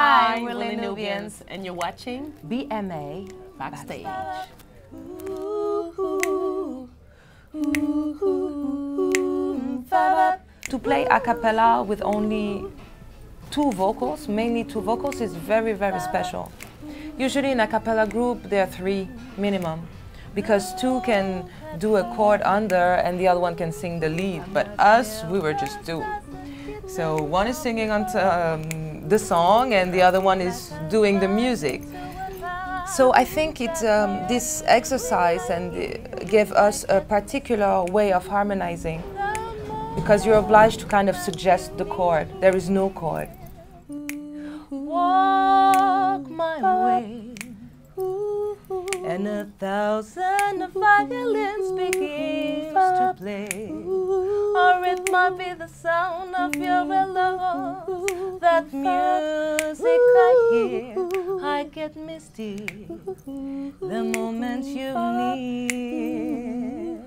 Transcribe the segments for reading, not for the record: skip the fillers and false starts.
Hi, we're Les Nubians, and you're watching BMA Backstage. To play a cappella with only two vocals, mainly two vocals, is very, very special. Usually in a cappella group there are three minimum, because two can do a chord under and the other one can sing the lead, but us, we were just two. So one is singing on the song and the other one is doing the music. So I think this exercise gave us a particular way of harmonizing, because you're obliged to kind of suggest the chord. There is no chord. Walk my way, and 1,000 violins begins to play. Or it might be the sound of your love. That music I hear, I get misty the moment you're near.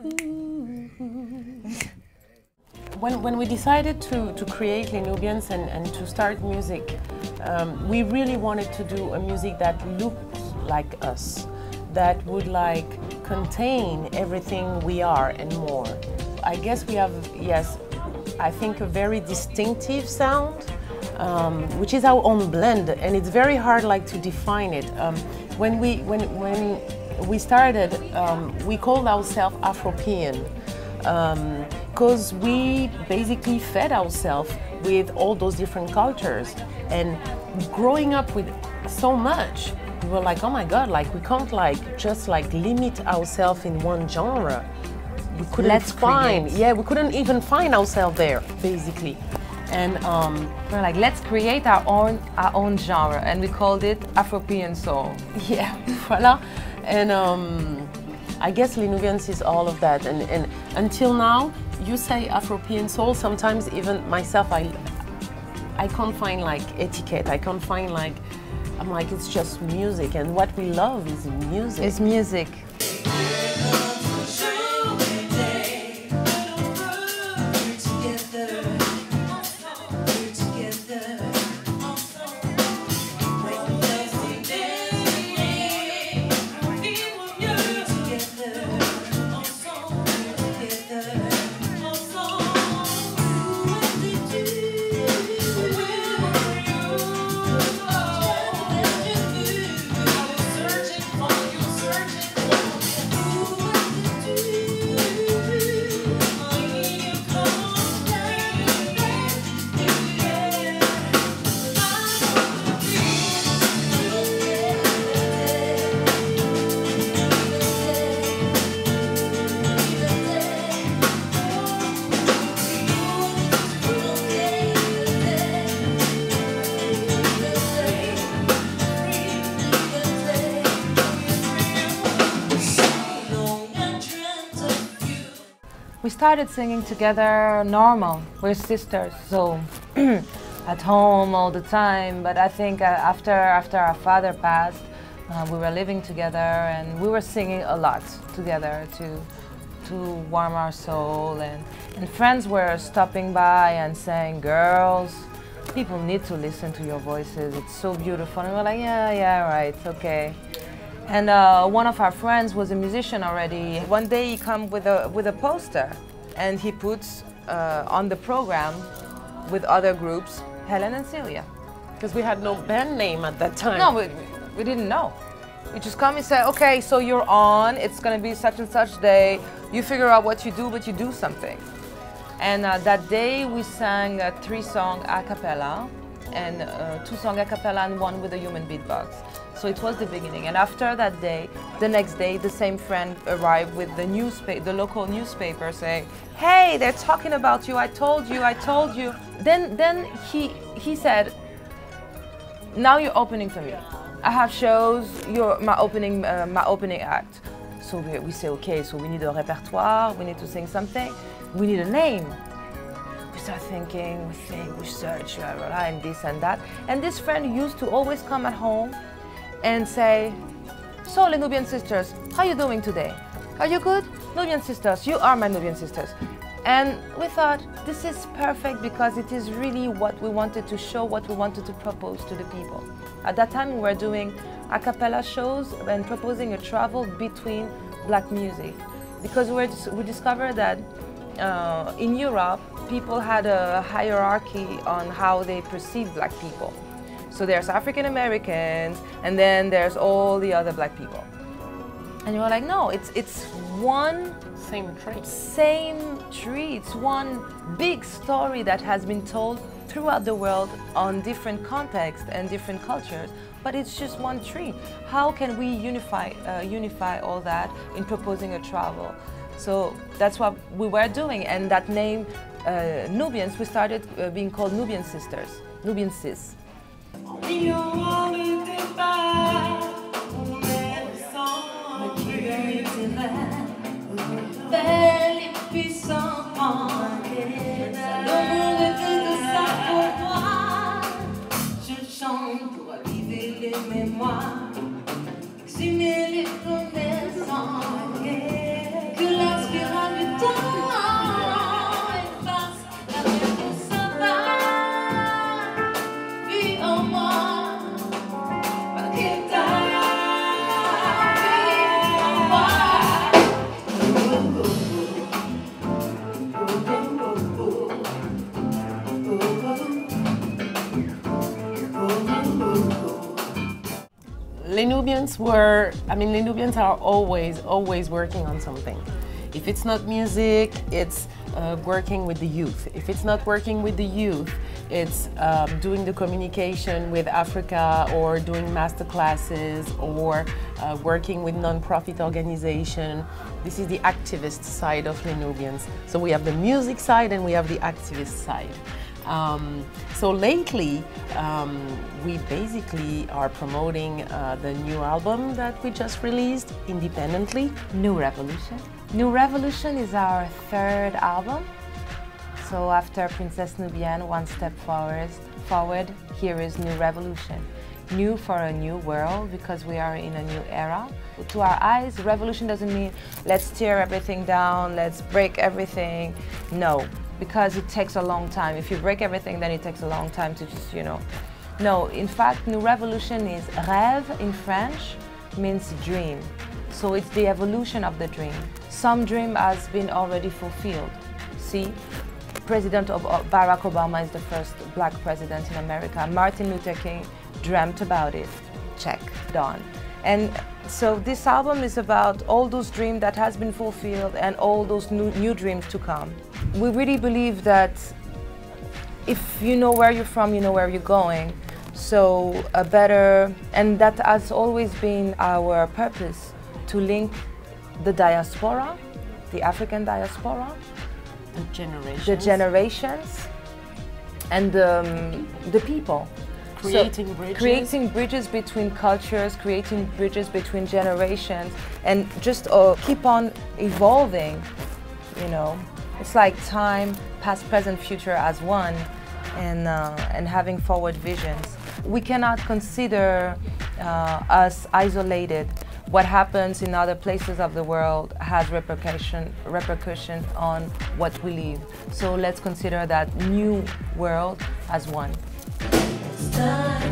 When we decided to create Les Nubians and to start music, we really wanted to do a music that looked like us, that would contain everything we are and more. I guess we have, yes, I think a very distinctive sound, which is our own blend, and it's very hard to define it. When we started, we called ourselves Afropean, because we basically fed ourselves with all those different cultures, and growing up with so much, we were like, oh my God, we can't just limit ourselves in one genre. We couldn't we couldn't even find ourselves there, basically. And we're like, let's create our own genre, and we called it Afropean soul. Yeah, voila. And I guess Les Nubians is all of that. And until now, you say Afropean soul. Sometimes even myself, I can't find etiquette. I can't find I'm like, it's just music, and what we love is music. It's music. We started singing together normal. We're sisters, so at home all the time. But I think after our father passed, we were living together and we were singing a lot together to warm our soul. And friends were stopping by and saying, "Girls, people need to listen to your voices. It's so beautiful." And we're like, yeah, right, okay. And one of our friends was a musician already. One day he came with a poster, and he puts on the program with other groups, Helen and Celia. Because we had no band name at that time. No, we didn't know. You just come and say, okay, so you're on, it's gonna be such and such day, you figure out what you do, but you do something. And that day we sang 3 songs a cappella, and 2 songs a cappella and 1 with a human beatbox. So it was the beginning. And after that day, the next day, the same friend arrived with the local newspaper saying, "Hey, they're talking about you, I told you, I told you." Then he said, "Now you're opening for me. I have shows, you're my opening act." So we say, okay, so we need a repertoire, we need to sing something, we need a name. We start thinking, we search, and this and that. And this friend used to always come at home and say, "So, Les Nubian sisters, how are you doing today? Are you good? Nubian sisters, you are my Nubian sisters." And we thought, this is perfect because it is really what we wanted to show, what we wanted to propose to the people. At that time, we were doing a cappella shows and proposing a travel between black music. Because we discovered that in Europe, people had a hierarchy on how they perceive black people. So there's African Americans, and then there's all the other black people. And you were like, no, it's one same tree. Same tree. It's one big story that has been told throughout the world on different contexts and different cultures, but it's just one tree. How can we unify all that in proposing a travel? So that's what we were doing, and that name, Nubians, we started being called Nubian Sisters, Nubian Sis. Belle et puissant l'amour était de ça pour moi. Je chante pour raviver les mémoires, exhumer les connaissances, que la spirale du temps efface la mer pour savoir, puis en moi, Paqueta. Les Nubians were, Les Nubians are always working on something. If it's not music, it's working with the youth. If it's not working with the youth, it's doing the communication with Africa, or doing master classes, or working with non-profit organization. This is the activist side of Les Nubians. So we have the music side and we have the activist side. So lately, we basically are promoting the new album that we just released independently. New Revolution. New Revolution is our third album. So after Princess Nubian, one step forward, here is New Revolution. New for a new world, because we are in a new era. To our eyes, revolution doesn't mean let's tear everything down, let's break everything. No. Because it takes a long time. If you break everything, then it takes a long time to just, No, in fact, New Revolution is rêve in French, means dream. So it's the evolution of the dream. Some dream has been already fulfilled. See, President Barack Obama is the first black president in America. Martin Luther King dreamt about it. Check, done. And so this album is about all those dreams that has been fulfilled and all those new dreams to come. We really believe that if you know where you're from, you know where you're going. So and that has always been our purpose, to link the diaspora, the African diaspora, the generations, and the people. Creating bridges between cultures, creating bridges between generations, and just keep on evolving, It's like time, past, present, future as one, and having forward visions. We cannot consider us isolated. What happens in other places of the world has repercussion on what we live. So let's consider that new world as one. Time.